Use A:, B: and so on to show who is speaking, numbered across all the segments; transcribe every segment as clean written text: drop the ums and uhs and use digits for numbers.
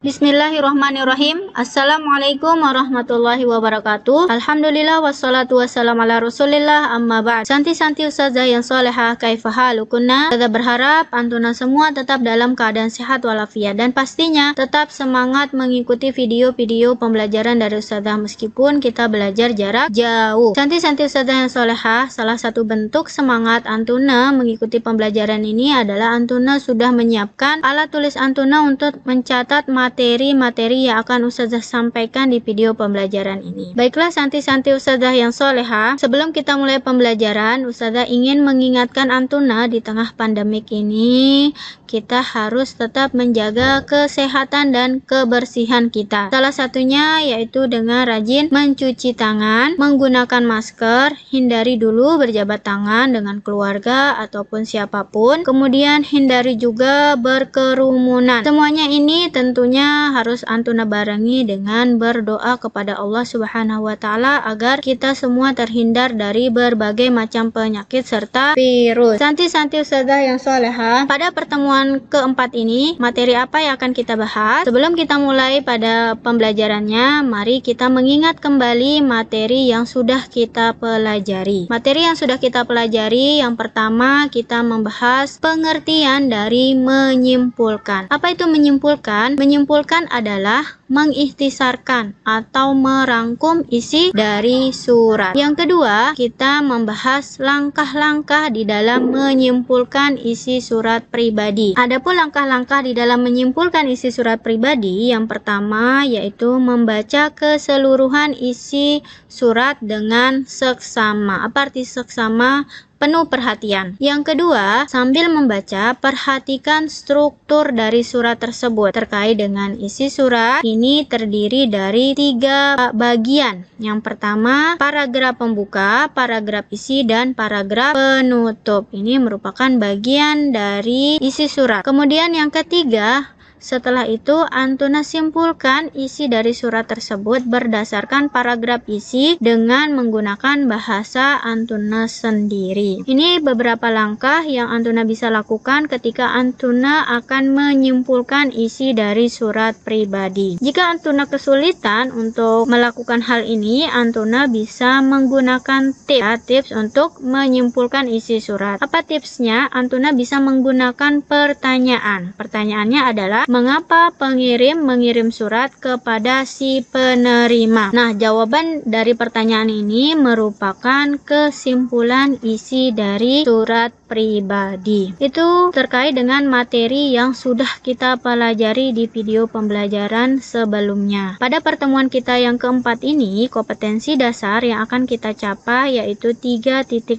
A: Bismillahirrahmanirrahim. Assalamualaikum warahmatullahi wabarakatuh. Alhamdulillah wassalatu wassalamu ala rasulillah amma ba'd. Santi-santi ustazah yang solehah, kaifa halukunna. Kita berharap antuna semua tetap dalam keadaan sehat walafiat dan pastinya tetap semangat mengikuti video-video pembelajaran dari ustazah meskipun kita belajar jarak jauh. Santi-santi ustazah yang solehah, salah satu bentuk semangat antuna mengikuti pembelajaran ini adalah antuna sudah menyiapkan alat tulis antuna untuk mencatat materi-materi yang akan ustazah sampaikan di video pembelajaran ini. Baiklah santi-santi ustazah yang soleha, sebelum kita mulai pembelajaran, ustazah ingin mengingatkan antuna di tengah pandemik ini, kita harus tetap menjaga kesehatan dan kebersihan kita. Salah satunya yaitu dengan rajin mencuci tangan, menggunakan masker, hindari dulu berjabat tangan dengan keluarga ataupun siapapun, kemudian hindari juga berkerumunan. Semuanya ini tentunya harus antuna barengi dengan berdoa kepada Allah Subhanahu wa taala agar kita semua terhindar dari berbagai macam penyakit serta virus. Santi-santi ustazah yang soleha, pada pertemuan keempat ini materi apa yang akan kita bahas? Sebelum kita mulai pada pembelajarannya, mari kita mengingat kembali materi yang sudah kita pelajari. Materi yang sudah kita pelajari, yang pertama kita membahas pengertian dari menyimpulkan. Apa itu menyimpulkan? Menyimpulkan adalah mengikhtisarkan atau merangkum isi dari surat. Yang kedua, kita membahas langkah-langkah di dalam menyimpulkan isi surat pribadi. Adapun langkah-langkah di dalam menyimpulkan isi surat pribadi, yang pertama yaitu membaca keseluruhan isi surat dengan seksama. Apa arti seksama? Penuh perhatian. Yang kedua, sambil membaca, perhatikan struktur dari surat tersebut. Terkait dengan isi surat, ini terdiri dari 3 bagian. Yang pertama, paragraf pembuka, paragraf isi, dan paragraf penutup. Ini merupakan bagian dari isi surat. Kemudian yang ketiga, setelah itu antuna simpulkan isi dari surat tersebut berdasarkan paragraf isi dengan menggunakan bahasa antuna sendiri. Ini beberapa langkah yang antuna bisa lakukan ketika antuna akan menyimpulkan isi dari surat pribadi. Jika antuna kesulitan untuk melakukan hal ini, antuna bisa menggunakan tips untuk menyimpulkan isi surat. Apa tipsnya? Antuna bisa menggunakan pertanyaan. Pertanyaannya adalah, mengapa pengirim mengirim surat kepada si penerima? Nah, jawaban dari pertanyaan ini merupakan kesimpulan isi dari surat pribadi. Itu terkait dengan materi yang sudah kita pelajari di video pembelajaran sebelumnya. Pada pertemuan kita yang keempat ini, kompetensi dasar yang akan kita capai yaitu 3.8,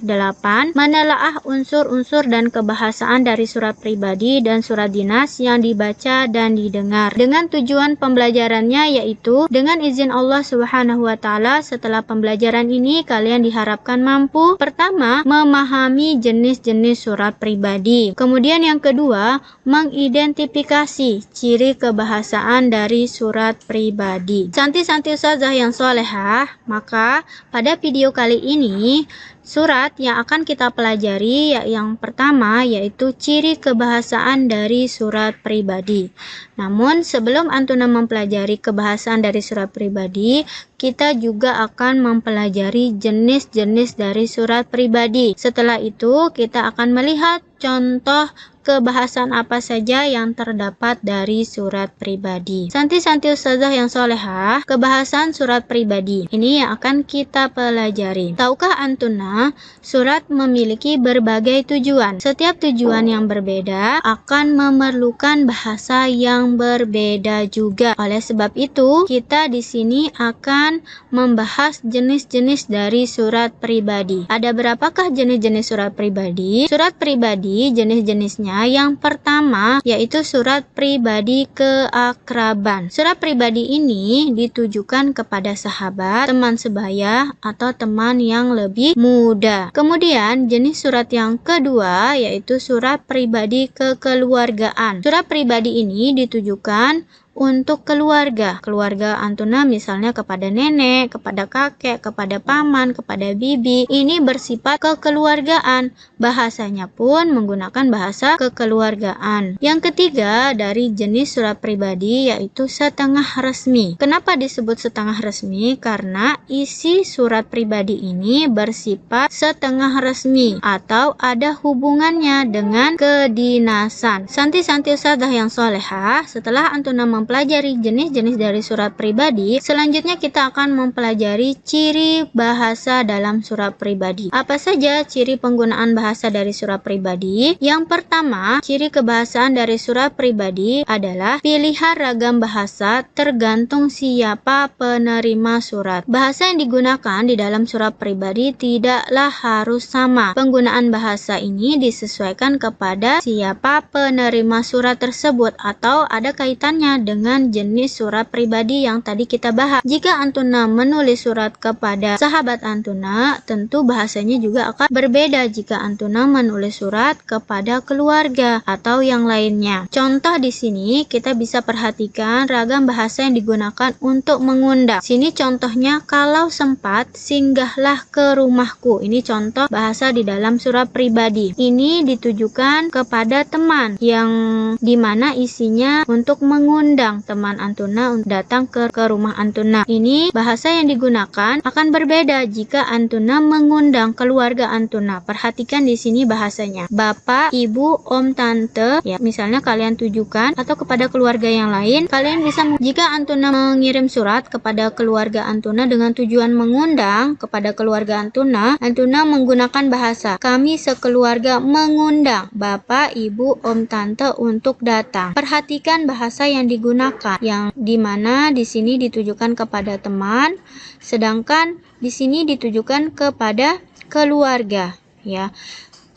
A: menelaah unsur-unsur dan kebahasaan dari surat pribadi dan surat dinas yang dibaca dan didengar. Dengan tujuan pembelajarannya yaitu dengan izin Allah Subhanahu wa taala, setelah pembelajaran ini kalian diharapkan mampu pertama memahami jenis-jenis surat pribadi. Kemudian yang kedua, mengidentifikasi ciri kebahasaan dari surat pribadi. Santi-santi ustazah yang solehah, maka pada video kali ini surat yang akan kita pelajari yang pertama yaitu ciri kebahasaan dari surat pribadi. Namun sebelum antuna mempelajari kebahasaan dari surat pribadi, kita juga akan mempelajari jenis-jenis dari surat pribadi. Setelah itu kita akan melihat contoh kebahasaan apa saja yang terdapat dari surat pribadi. Santi-santi ustazah yang solehah, kebahasan surat pribadi ini yang akan kita pelajari. Tahukah antuna, surat memiliki berbagai tujuan. Setiap tujuan yang berbeda akan memerlukan bahasa yang berbeda juga. Oleh sebab itu, kita di sini akan membahas jenis-jenis dari surat pribadi. Ada berapakah jenis-jenis surat pribadi? Surat pribadi jenis-jenisnya yang pertama yaitu surat pribadi keakraban. Surat pribadi ini ditujukan kepada sahabat, teman sebaya, atau teman yang lebih muda. Kemudian jenis surat yang kedua yaitu surat pribadi kekeluargaan. Surat pribadi ini ditujukan untuk keluarga. Keluarga Antuna misalnya kepada nenek, kepada kakek, kepada paman, kepada bibi. Ini bersifat kekeluargaan. Bahasanya pun menggunakan bahasa kekeluargaan. Yang ketiga dari jenis surat pribadi yaitu setengah resmi. Kenapa disebut setengah resmi? Karena isi surat pribadi ini bersifat setengah resmi atau ada hubungannya dengan kedinasan. Santi-santi ustadzah yang solehah, setelah Antuna mempelajari jenis-jenis dari surat pribadi, selanjutnya kita akan mempelajari ciri bahasa dalam surat pribadi. Apa saja ciri penggunaan bahasa dari surat pribadi? Yang pertama, ciri kebahasaan dari surat pribadi adalah pilihan ragam bahasa tergantung siapa penerima surat. Bahasa yang digunakan di dalam surat pribadi tidaklah harus sama. Penggunaan bahasa ini disesuaikan kepada siapa penerima surat tersebut atau ada kaitannya dengan jenis surat pribadi yang tadi kita bahas. Jika Antuna menulis surat kepada sahabat Antuna, tentu bahasanya juga akan berbeda jika Antuna menulis surat kepada keluarga atau yang lainnya. Contoh di sini kita bisa perhatikan ragam bahasa yang digunakan untuk mengundang. Sini contohnya, kalau sempat singgahlah ke rumahku. Ini contoh bahasa di dalam surat pribadi. Ini ditujukan kepada teman yang dimana isinya untuk mengundang teman Antuna untuk datang ke rumah Antuna. Ini bahasa yang digunakan akan berbeda jika Antuna mengundang keluarga Antuna. Perhatikan di sini bahasanya. Bapak, ibu, om, tante, ya misalnya kalian tujukan atau kepada keluarga yang lain, kalian bisa jika Antuna mengirim surat kepada keluarga Antuna dengan tujuan mengundang kepada keluarga Antuna, Antuna menggunakan bahasa kami sekeluarga mengundang bapak, ibu, om, tante untuk datang. Perhatikan bahasa yang digunakan, yang dimana di sini ditujukan kepada teman, sedangkan di sini ditujukan kepada keluarga. Ya,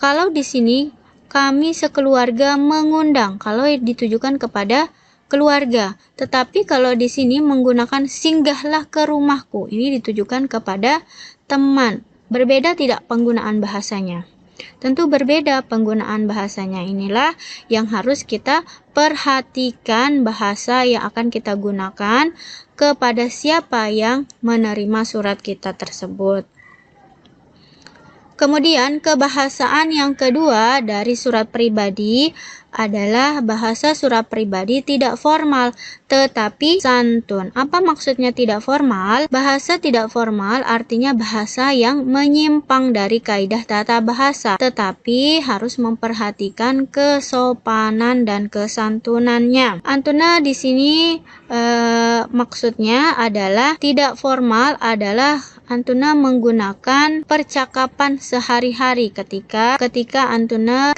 A: kalau di sini kami sekeluarga mengundang, kalau ditujukan kepada keluarga. Tetapi kalau di sini menggunakan singgahlah ke rumahku, ini ditujukan kepada teman. Berbeda tidak penggunaan bahasanya? Tentu berbeda penggunaan bahasanya. Inilah yang harus kita perhatikan, bahasa yang akan kita gunakan kepada siapa yang menerima surat kita tersebut. Kemudian kebahasaan yang kedua dari surat pribadi adalah bahasa surat pribadi tidak formal tetapi santun. Apa maksudnya tidak formal? Bahasa tidak formal artinya bahasa yang menyimpang dari kaidah tata bahasa tetapi harus memperhatikan kesopanan dan kesantunannya. Antuna di sini maksudnya adalah tidak formal adalah Antuna menggunakan percakapan sehari-hari ketika Antuna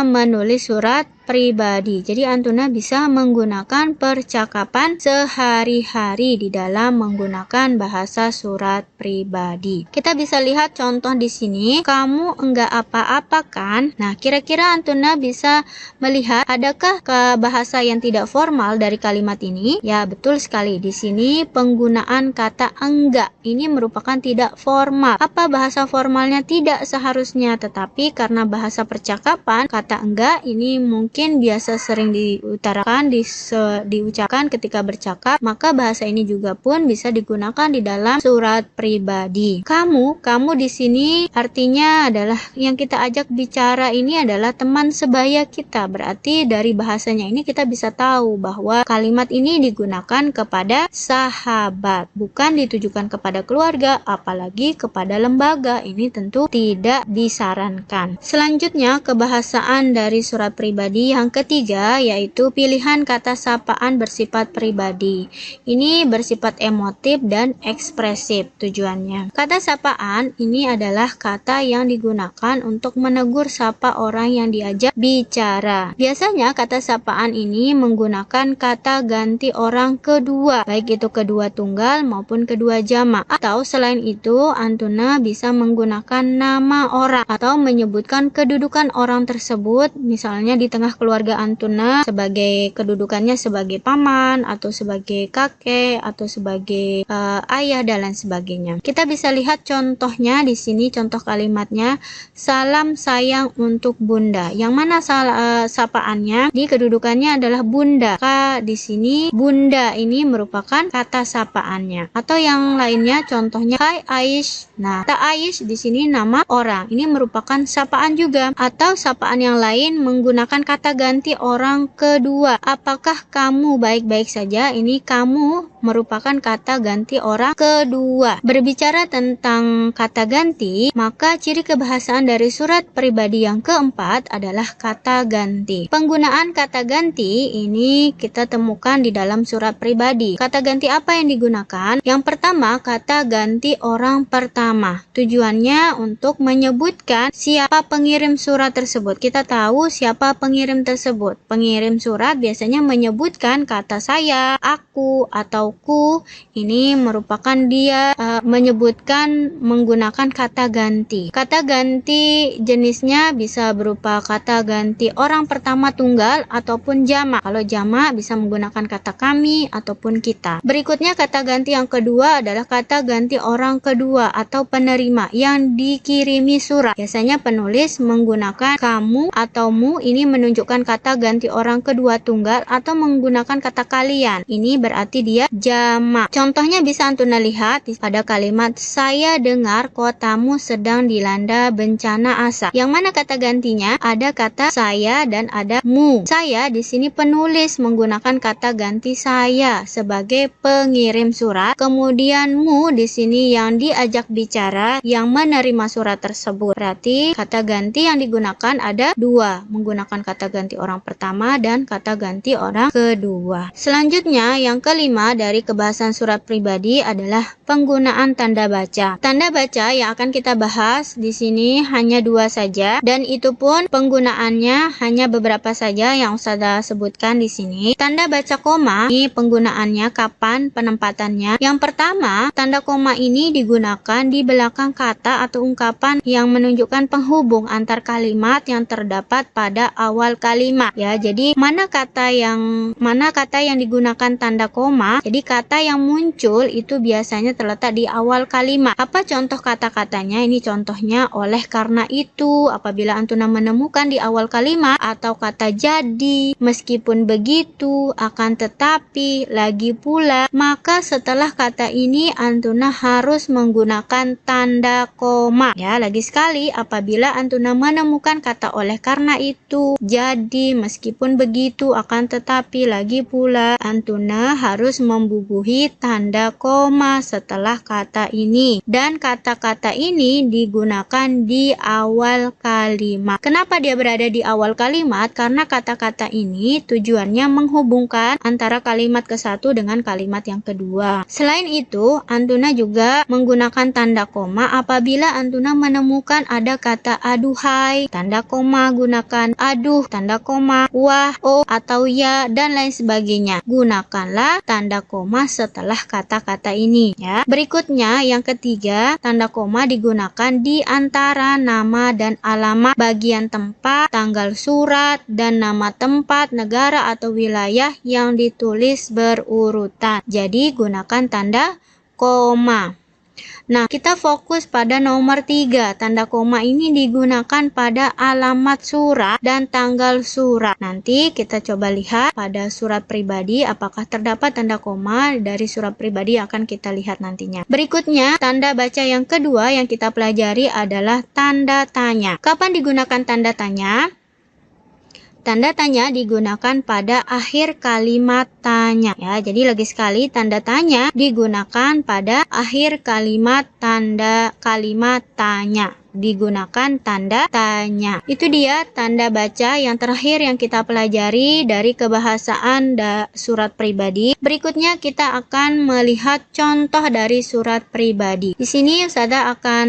A: menulis surat pribadi. Jadi Antuna bisa menggunakan percakapan sehari-hari di dalam menggunakan bahasa surat pribadi. Kita bisa lihat contoh di sini, kamu enggak apa-apa kan? Nah, kira-kira Antuna bisa melihat adakah bahasa yang tidak formal dari kalimat ini? Ya, betul sekali. Di sini penggunaan kata enggak ini merupakan tidak formal. Apa bahasa formalnya? Tidak seharusnya, tetapi karena bahasa percakapan, kata enggak ini mungkin biasa sering diucapkan ketika bercakap, maka bahasa ini juga pun bisa digunakan di dalam surat pribadi. Kamu di sini artinya adalah yang kita ajak bicara ini adalah teman sebaya kita. Berarti dari bahasanya ini kita bisa tahu bahwa kalimat ini digunakan kepada sahabat, bukan ditujukan kepada keluarga, apalagi kepada lembaga. Ini tentu tidak disarankan. Selanjutnya kebahasaan dari surat pribadi yang ketiga yaitu pilihan kata sapaan bersifat pribadi. Ini bersifat emotif dan ekspresif tujuannya. Kata sapaan ini adalah kata yang digunakan untuk menegur sapa orang yang diajak bicara. Biasanya kata sapaan ini menggunakan kata ganti orang kedua, baik itu kedua tunggal maupun kedua jamak. Atau selain itu Antuna bisa menggunakan nama orang atau menyebutkan kedudukan orang tersebut, misalnya di tengah keluarga Antuna sebagai kedudukannya sebagai paman atau sebagai kakek atau sebagai ayah dan lain sebagainya. Kita bisa lihat contohnya di sini, contoh kalimatnya, salam sayang untuk bunda. Yang mana sapaannya di kedudukannya adalah bunda. Maka di sini bunda ini merupakan kata sapaannya. Atau yang lainnya contohnya Hai Aish. Nah, kata Aish di sini nama orang. Ini merupakan sapaan juga. Atau sapaan yang lain menggunakan kata ganti orang kedua. Apakah kamu baik-baik saja? Ini kamu merupakan kata ganti orang kedua. Berbicara tentang kata ganti, maka ciri kebahasaan dari surat pribadi yang keempat adalah kata ganti. Penggunaan kata ganti ini kita temukan di dalam surat pribadi. Kata ganti apa yang digunakan? Yang pertama, kata ganti orang pertama. Tujuannya untuk menyebutkan siapa pengirim surat tersebut. Kita tahu siapa pengirim tersebut. Pengirim surat biasanya menyebutkan kata saya, aku, atau ku. Ini merupakan dia menyebutkan menggunakan kata ganti. Kata ganti jenisnya bisa berupa kata ganti orang pertama tunggal ataupun jamak. Kalau jamak bisa menggunakan kata kami ataupun kita. Berikutnya kata ganti yang kedua adalah kata ganti orang kedua atau penerima yang dikirimi surat. Biasanya penulis menggunakan kamu atau mu, ini menunjukkan kata ganti orang kedua tunggal, atau menggunakan kata kalian. Ini berarti dia jamak. Contohnya bisa Antuna lihat pada kalimat saya dengar kotamu sedang dilanda bencana asap. Yang mana kata gantinya? Ada kata saya dan ada mu. Saya di sini penulis menggunakan kata ganti saya sebagai pengirim surat. Kemudian mu di sini yang diajak bicara yang menerima surat tersebut. Berarti kata ganti yang digunakan ada dua, menggunakan kata ganti orang pertama dan kata ganti orang kedua. Selanjutnya yang kelima dari kebahasan surat pribadi adalah penggunaan tanda baca. Tanda baca yang akan kita bahas di sini hanya dua saja, dan itu pun penggunaannya hanya beberapa saja yang Ustazah sebutkan di sini. Tanda baca koma ini penggunaannya kapan, penempatannya. Yang pertama, tanda koma ini digunakan di belakang kata atau ungkapan yang menunjukkan penghubung antar kalimat yang terdapat pada awal kalimat. Ya, jadi mana kata yang digunakan tanda koma? Jadi kata yang muncul itu biasanya terletak di awal kalimat. Apa contoh kata-katanya? Ini contohnya oleh karena itu, apabila Antuna menemukan di awal kalimat, atau kata jadi, meskipun begitu, akan tetapi, lagi pula, maka setelah kata ini Antuna harus menggunakan tanda koma. Ya, lagi sekali, apabila Antuna menemukan kata oleh karena itu, jadi, meskipun begitu, akan tetapi, lagi pula, Antuna harus membubuhi tanda koma setelah kata ini. Dan kata-kata ini digunakan di awal kalimat. Kenapa dia berada di awal kalimat? Karena kata-kata ini tujuannya menghubungkan antara kalimat ke satu dengan kalimat yang kedua. Selain itu, Antuna juga menggunakan tanda koma apabila Antuna menemukan ada kata aduhai, tanda koma gunakan aduh, tanda koma wah, oh, atau ya, dan lain sebagainya. Gunakanlah tanda koma setelah kata-kata ini. Ya. Berikutnya, yang ketiga, tanda koma digunakan di antara nama dan alamat, bagian tempat, tanggal surat, dan nama tempat, negara atau wilayah yang ditulis berurutan. Jadi, gunakan tanda koma. Nah, kita fokus pada nomor 3. Tanda koma ini digunakan pada alamat surat dan tanggal surat. Nanti kita coba lihat pada surat pribadi apakah terdapat tanda koma dari surat pribadi, akan kita lihat nantinya. Berikutnya, tanda baca yang kedua yang kita pelajari adalah tanda tanya. Kapan digunakan tanda tanya? Tanda tanya digunakan pada akhir kalimat tanya. Ya, jadi lagi sekali tanda tanya digunakan pada akhir kalimat kalimat tanya. Digunakan tanda tanya. Itu dia tanda baca yang terakhir yang kita pelajari dari kebahasaan surat pribadi. Berikutnya kita akan melihat contoh dari surat pribadi. Di sini Ustazah akan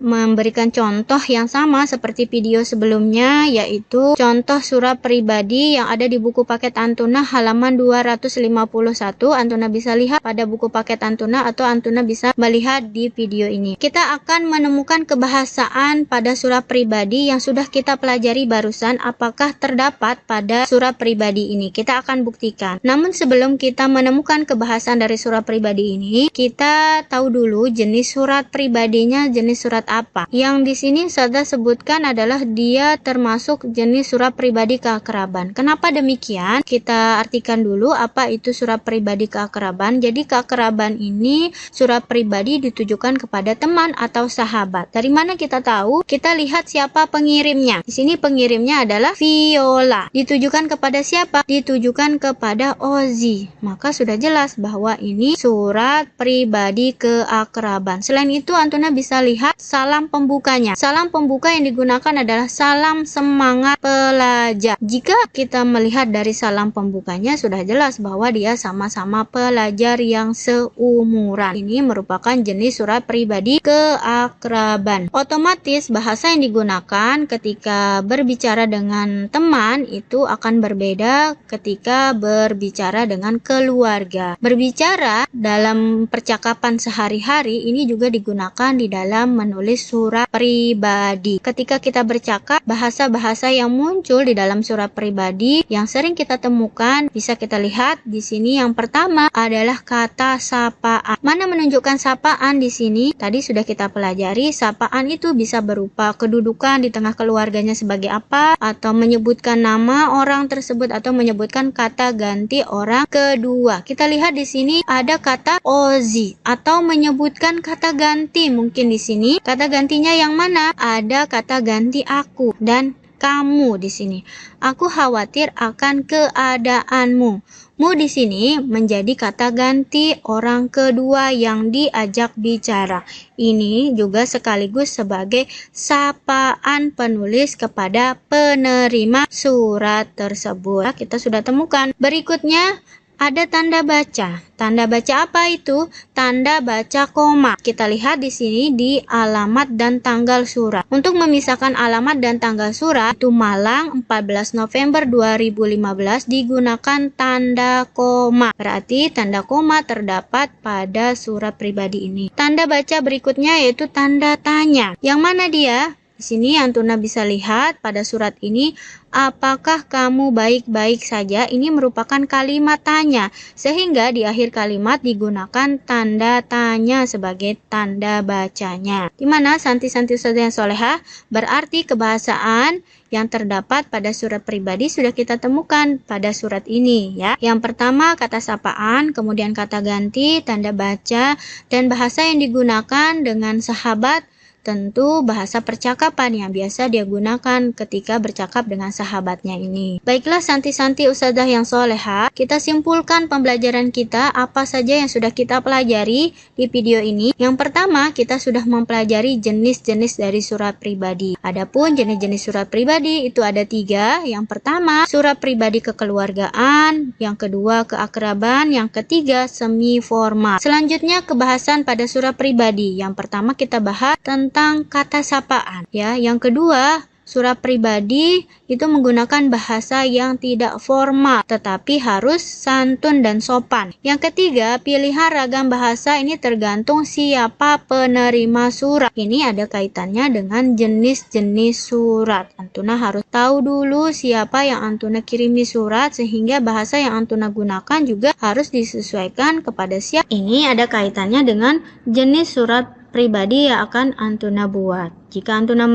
A: memberikan contoh yang sama seperti video sebelumnya, yaitu contoh surat pribadi yang ada di buku paket Antuna halaman 251. Antuna bisa lihat pada buku paket Antuna atau Antuna bisa melihat di video ini. Kita akan menemukan kebahasaan pada surah pribadi yang sudah kita pelajari barusan apakah terdapat pada surah pribadi ini. Kita akan buktikan. Namun sebelum kita menemukan kebahasaan dari surah pribadi ini, kita tahu dulu jenis surat pribadinya jenis surat apa. Yang di sini saya sebutkan adalah dia termasuk jenis surat pribadi keakraban. Kenapa demikian? Kita artikan dulu apa itu surat pribadi keakraban. Jadi keakraban ini surat pribadi ditujukan kepada teman atau sahabat. Dari mana kita tahu? Kita lihat siapa pengirimnya. Di sini pengirimnya adalah Viola. Ditujukan kepada siapa? Ditujukan kepada Ozi. Maka sudah jelas bahwa ini surat pribadi keakraban. Selain itu, Antuna bisa lihat salam pembukanya. Salam pembuka yang digunakan adalah salam semangat pelajar. Jika kita melihat dari salam pembukanya, sudah jelas bahwa dia sama-sama pelajar yang seumuran. Ini merupakan jenis surat pribadi keakraban. Otomatis bahasa yang digunakan ketika berbicara dengan teman itu akan berbeda ketika berbicara dengan keluarga. Berbicara dalam percakapan sehari-hari ini juga digunakan di dalam menulis surat pribadi. Ketika kita bercakap, bahasa-bahasa yang muncul di dalam surat pribadi yang sering kita temukan bisa kita lihat di sini. Yang pertama adalah kata sapaan. Mana menunjukkan sapaan di sini? Tadi sudah kita pelajari, sapaan itu bisa berupa kedudukan di tengah keluarganya sebagai apa, atau menyebutkan nama orang tersebut, atau menyebutkan kata ganti orang kedua. Kita lihat di sini ada kata Ozi, atau menyebutkan kata ganti. Mungkin di sini kata gantinya yang mana? Ada kata ganti aku dan kamu di sini. Aku khawatir akan keadaanmu. Mu di sini menjadi kata ganti orang kedua yang diajak bicara. Ini juga sekaligus sebagai sapaan penulis kepada penerima surat tersebut. Kita sudah temukan. Berikutnya ada tanda baca. Tanda baca apa itu? Tanda baca koma. Kita lihat di sini di alamat dan tanggal surat. Untuk memisahkan alamat dan tanggal surat, itu Malang 14 November 2015 digunakan tanda koma. Berarti tanda koma terdapat pada surat pribadi ini. Tanda baca berikutnya yaitu tanda tanya. Yang mana dia? Di sini Antuna bisa lihat pada surat ini, apakah kamu baik-baik saja? Ini merupakan kalimat tanya, sehingga di akhir kalimat digunakan tanda tanya sebagai tanda bacanya. Di mana santi-santi ustazah yang solehah? Berarti kebahasaan yang terdapat pada surat pribadi sudah kita temukan pada surat ini ya. Yang pertama kata sapaan, kemudian kata ganti, tanda baca, dan bahasa yang digunakan dengan sahabat. Tentu bahasa percakapan yang biasa dia gunakan ketika bercakap dengan sahabatnya ini. Baiklah santi-santi ustazah yang soleha, kita simpulkan pembelajaran kita apa saja yang sudah kita pelajari di video ini. Yang pertama, kita sudah mempelajari jenis-jenis dari surat pribadi. Adapun jenis-jenis surat pribadi itu ada 3. Yang pertama, surat pribadi kekeluargaan. Yang kedua, keakraban. Yang ketiga, semi formal. Selanjutnya, kebahasan pada surat pribadi. Yang pertama kita bahas tentang kata sapaan ya. Yang kedua, surat pribadi itu menggunakan bahasa yang tidak formal tetapi harus santun dan sopan. Yang ketiga, pilihan ragam bahasa ini tergantung siapa penerima surat. Ini ada kaitannya dengan jenis-jenis surat. Antuna harus tahu dulu siapa yang Antuna kirimi surat, sehingga bahasa yang Antuna gunakan juga harus disesuaikan kepada siapa. Ini ada kaitannya dengan jenis surat pribadi yang akan Antuna buat. Jika Antuna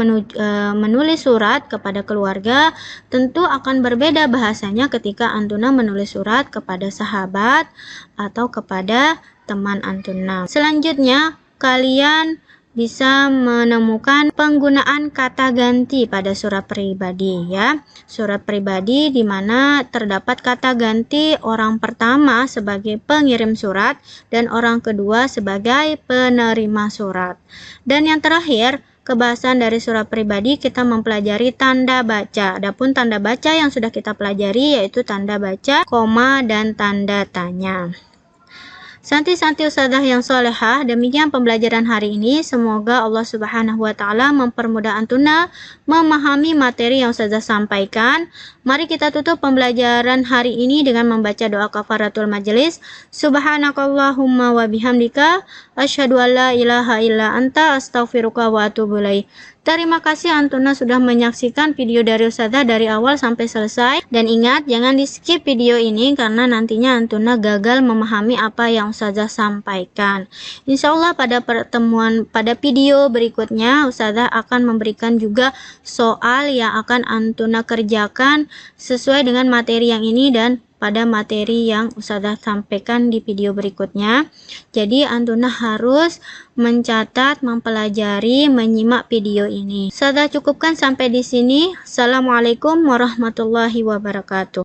A: menulis surat kepada keluarga, tentu akan berbeda bahasanya ketika Antuna menulis surat kepada sahabat atau kepada teman Antuna. Selanjutnya, kalian bisa menemukan penggunaan kata ganti pada surat pribadi ya. Surat pribadi di mana terdapat kata ganti orang pertama sebagai pengirim surat dan orang kedua sebagai penerima surat. Dan yang terakhir, kebahasan dari surat pribadi kita mempelajari tanda baca. Adapun tanda baca yang sudah kita pelajari yaitu tanda baca, koma, dan tanda tanya. Santi-santi ustazah yang solehah, demikian pembelajaran hari ini. Semoga Allah Subhanahu wa Ta'ala mempermudah Antuna memahami materi yang ustazah sampaikan. Mari kita tutup pembelajaran hari ini dengan membaca doa kafaratul majelis. Subhanakallahumma wa bihamdika asyhadu an la ilaha illa anta astaghfiruka wa atubu ilaik. Terima kasih Antuna sudah menyaksikan video dari Ustazah dari awal sampai selesai. Dan ingat, jangan di skip video ini karena nantinya Antuna gagal memahami apa yang Ustazah sampaikan. Insya Allah pada video berikutnya Ustazah akan memberikan juga soal yang akan Antuna kerjakan sesuai dengan materi yang ini dan pada materi yang Ustazah sampaikan di video berikutnya. Jadi Antuna harus mencatat, mempelajari, menyimak video ini. Ustazah cukupkan sampai di sini. Assalamualaikum warahmatullahi wabarakatuh.